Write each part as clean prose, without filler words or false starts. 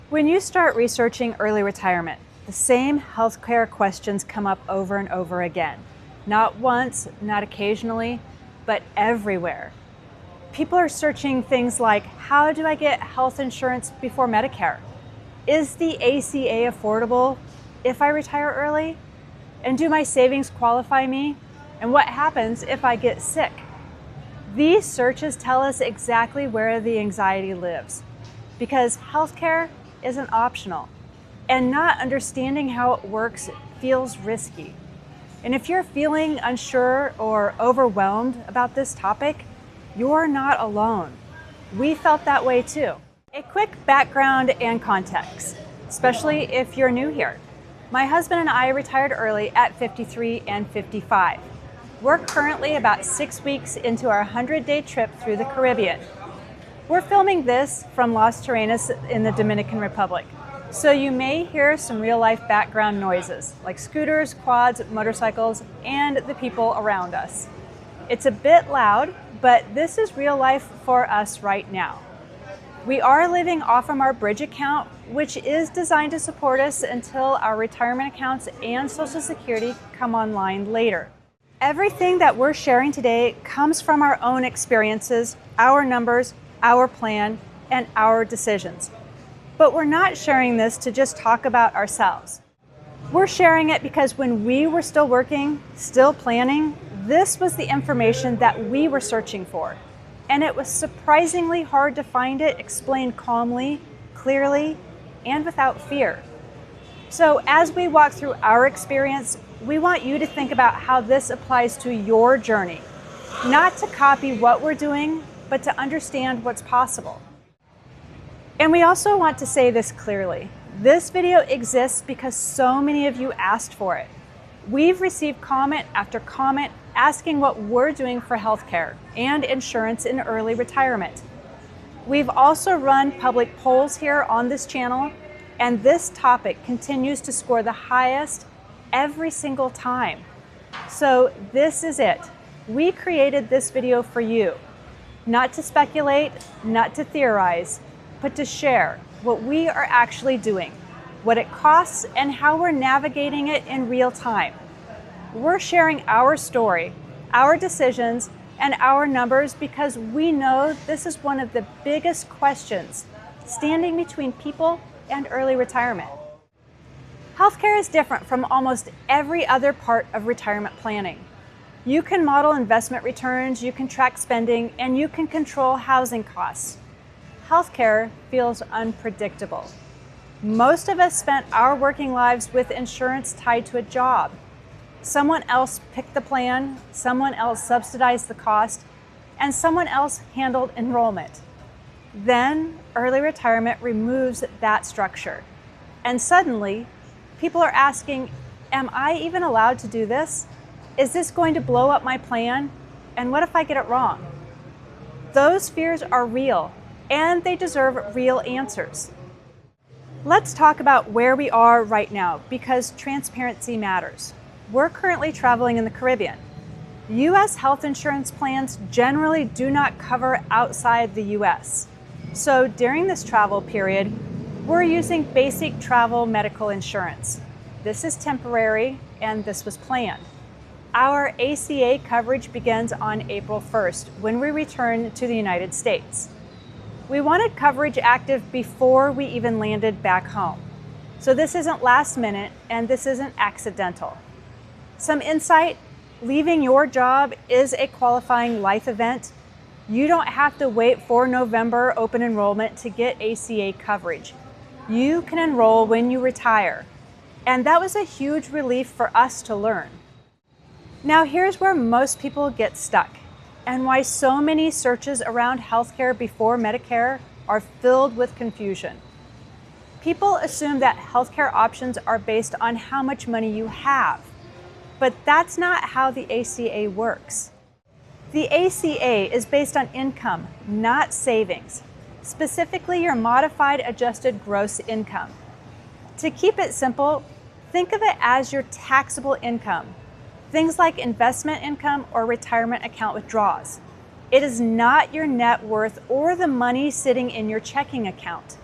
When you start researching early retirement, the same healthcare questions come up over and over again. Not once, not occasionally, but everywhere. People are searching things like, how do I get health insurance before Medicare? Is the ACA affordable if I retire early? And do my savings qualify me? And what happens if I get sick? These searches tell us exactly where the anxiety lives, because healthcare isn't optional, and not understanding how it works feels risky. And if you're feeling unsure or overwhelmed about this topic, you're not alone. We felt that way too. A quick background and context, especially if you're new here. My husband and I retired early at 53 and 55. We're currently about 6 weeks into our 100-day trip through the Caribbean. We're filming this from Las Terrenas in the Dominican Republic, so you may hear some real-life background noises, like scooters, quads, motorcycles, and the people around us. It's a bit loud, but this is real life for us right now. We are living off from our bridge account, which is designed to support us until our retirement accounts and Social Security come online later. Everything that we're sharing today comes from our own experiences, our numbers, our plan, and our decisions. But we're not sharing this to just talk about ourselves. We're sharing it because when we were still working, still planning, this was the information that we were searching for. And it was surprisingly hard to find it explained calmly, clearly, and without fear. So as we walk through our experience, we want you to think about how this applies to your journey, not to copy what we're doing, but to understand what's possible. And we also want to say this clearly. This video exists because so many of you asked for it. We've received comment after comment asking what we're doing for healthcare and insurance in early retirement. We've also run public polls here on this channel, and this topic continues to score the highest every single time. So this is it. We created this video for you. Not to speculate, not to theorize, but to share what we are actually doing, what it costs, and how we're navigating it in real time. We're sharing our story, our decisions, and our numbers because we know this is one of the biggest questions standing between people and early retirement. Healthcare is different from almost every other part of retirement planning. You can model investment returns, you can track spending, and you can control housing costs. Healthcare feels unpredictable. Most of us spent our working lives with insurance tied to a job. Someone else picked the plan, someone else subsidized the cost, and someone else handled enrollment. Then early retirement removes that structure. And suddenly, people are asking, am I even allowed to do this? Is this going to blow up my plan? And what if I get it wrong? Those fears are real, and they deserve real answers. Let's talk about where we are right now, because transparency matters. We're currently traveling in the Caribbean. U.S. health insurance plans generally do not cover outside the U.S. So during this travel period, we're using basic travel medical insurance. This is temporary, and this was planned. Our ACA coverage begins on April 1st when we return to the United States. We wanted coverage active before we even landed back home. So this isn't last minute, and this isn't accidental. Some insight: leaving your job is a qualifying life event. You don't have to wait for November open enrollment to get ACA coverage. You can enroll when you retire. And that was a huge relief for us to learn. Now here's where most people get stuck, and why so many searches around healthcare before Medicare are filled with confusion. People assume that healthcare options are based on how much money you have, but that's not how the ACA works. The ACA is based on income, not savings, specifically your modified adjusted gross income. To keep it simple, think of it as your taxable income, things like investment income or retirement account withdrawals. It is not your net worth or the money sitting in your checking account.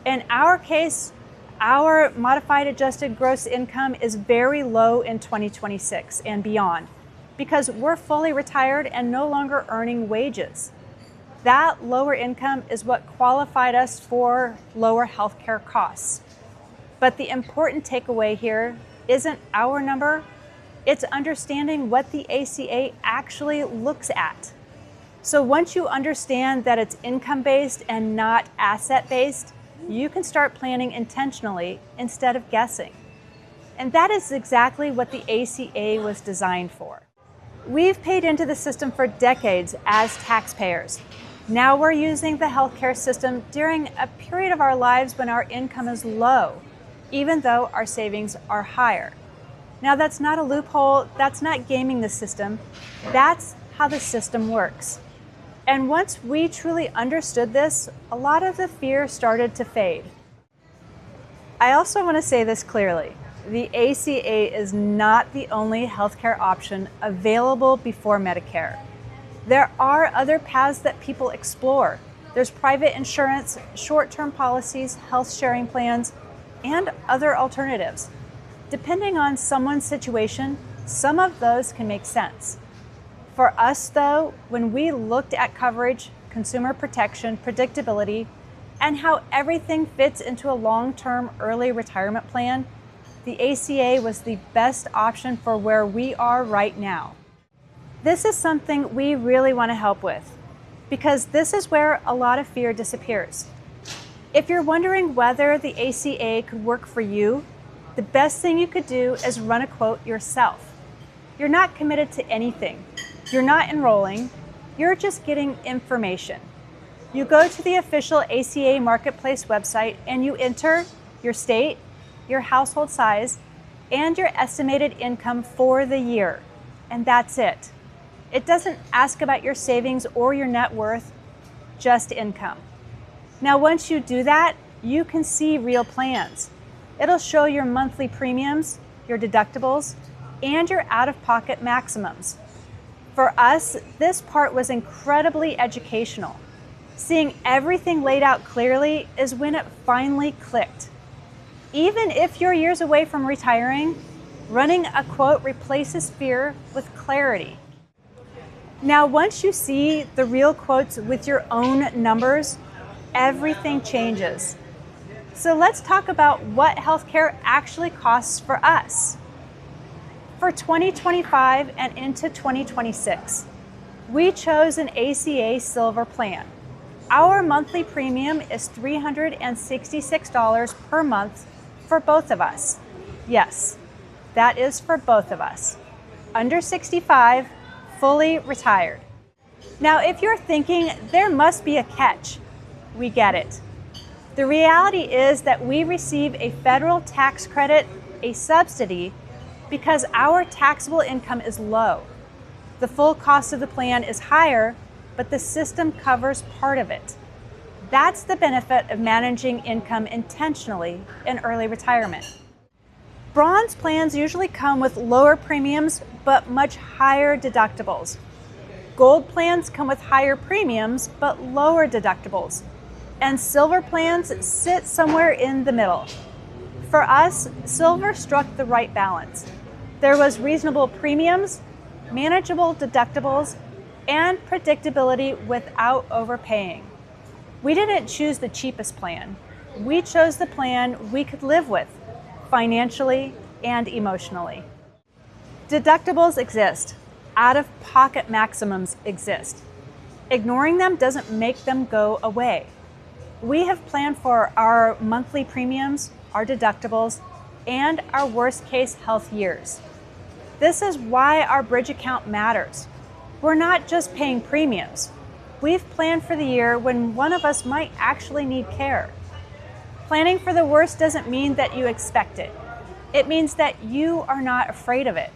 In our case, our modified adjusted gross income is very low in 2026 and beyond because we're fully retired and no longer earning wages. That lower income is what qualified us for lower healthcare costs. But the important takeaway here isn't our number, it's understanding what the ACA actually looks at. So once you understand that it's income-based and not asset-based, you can start planning intentionally instead of guessing. And that is exactly what the ACA was designed for. We've paid into the system for decades as taxpayers. Now we're using the healthcare system during a period of our lives when our income is low, even though our savings are higher. Now that's not a loophole, that's not gaming the system, that's how the system works. And once we truly understood this, a lot of the fear started to fade. I also want to say this clearly. The ACA is not the only healthcare option available before Medicare. There are other paths that people explore. There's private insurance, short-term policies, health sharing plans, and other alternatives. Depending on someone's situation, some of those can make sense. For us, though, when we looked at coverage, consumer protection, predictability, and how everything fits into a long-term early retirement plan, the ACA was the best option for where we are right now. This is something we really want to help with, because this is where a lot of fear disappears. If you're wondering whether the ACA could work for you, the best thing you could do is run a quote yourself. You're not committed to anything. You're not enrolling. You're just getting information. You go to the official ACA Marketplace website and you enter your state, your household size, and your estimated income for the year. And that's it. It doesn't ask about your savings or your net worth, just income. Now, once you do that, you can see real plans. It'll show your monthly premiums, your deductibles, and your out-of-pocket maximums. For us, this part was incredibly educational. Seeing everything laid out clearly is when it finally clicked. Even if you're years away from retiring, running a quote replaces fear with clarity. Now, once you see the real quotes with your own numbers, everything changes. So let's talk about what healthcare actually costs for us. For 2025 and into 2026, we chose an ACA Silver plan. Our monthly premium is $366 per month for both of us. Yes, that is for both of us. Under 65, fully retired. Now, if you're thinking there must be a catch, we get it. The reality is that we receive a federal tax credit, a subsidy, because our taxable income is low. The full cost of the plan is higher, but the system covers part of it. That's the benefit of managing income intentionally in early retirement. Bronze plans usually come with lower premiums, but much higher deductibles. Gold plans come with higher premiums, but lower deductibles. And silver plans sit somewhere in the middle. For us, silver struck the right balance. There was reasonable premiums, manageable deductibles, and predictability without overpaying. We didn't choose the cheapest plan. We chose the plan we could live with, financially and emotionally. Deductibles exist. Out-of-pocket maximums exist. Ignoring them doesn't make them go away. We have planned for our monthly premiums, our deductibles, and our worst-case health years. This is why our bridge account matters. We're not just paying premiums. We've planned for the year when one of us might actually need care. Planning for the worst doesn't mean that you expect it. It means that you are not afraid of it.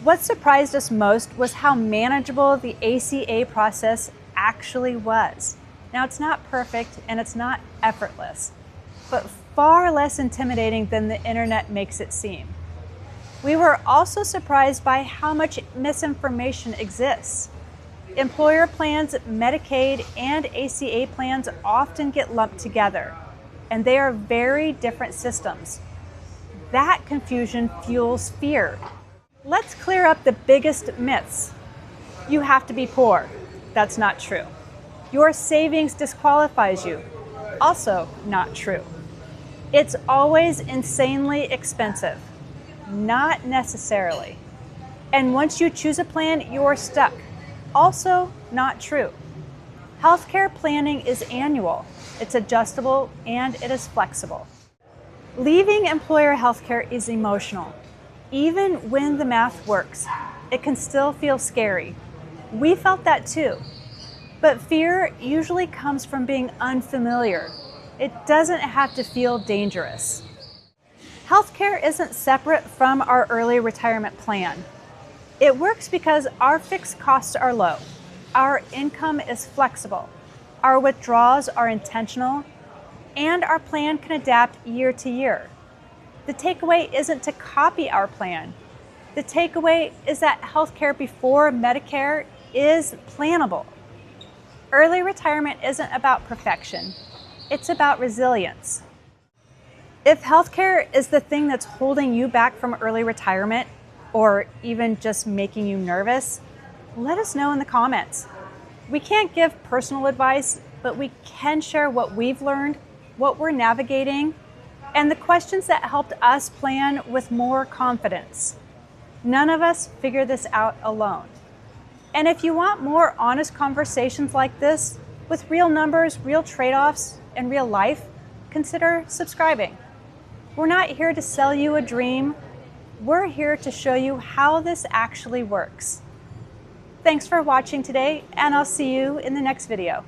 What surprised us most was how manageable the ACA process actually was. Now, it's not perfect and it's not effortless, but far less intimidating than the internet makes it seem. We were also surprised by how much misinformation exists. Employer plans, Medicaid, and ACA plans often get lumped together. and they are very different systems. That confusion fuels fear. Let's clear up the biggest myths. You have to be poor. That's not true. Your savings disqualifies you. Also not true. It's always insanely expensive. Not necessarily. And once you choose a plan, you're stuck. Also not true. Healthcare planning is annual, it's adjustable, and it is flexible. Leaving employer healthcare is emotional. Even when the math works, it can still feel scary. We felt that too. But fear usually comes from being unfamiliar. It doesn't have to feel dangerous. Healthcare isn't separate from our early retirement plan. It works because our fixed costs are low. Our income is flexible. Our withdrawals are intentional, and our plan can adapt year to year. The takeaway isn't to copy our plan. The takeaway is that healthcare before Medicare is plannable. Early retirement isn't about perfection. It's about resilience. If healthcare is the thing that's holding you back from early retirement, or even just making you nervous, let us know in the comments. We can't give personal advice, but we can share what we've learned, what we're navigating, and the questions that helped us plan with more confidence. None of us figure this out alone. And if you want more honest conversations like this, with real numbers, real trade-offs, and real life, consider subscribing. We're not here to sell you a dream. We're here to show you how this actually works. Thanks for watching today, and I'll see you in the next video.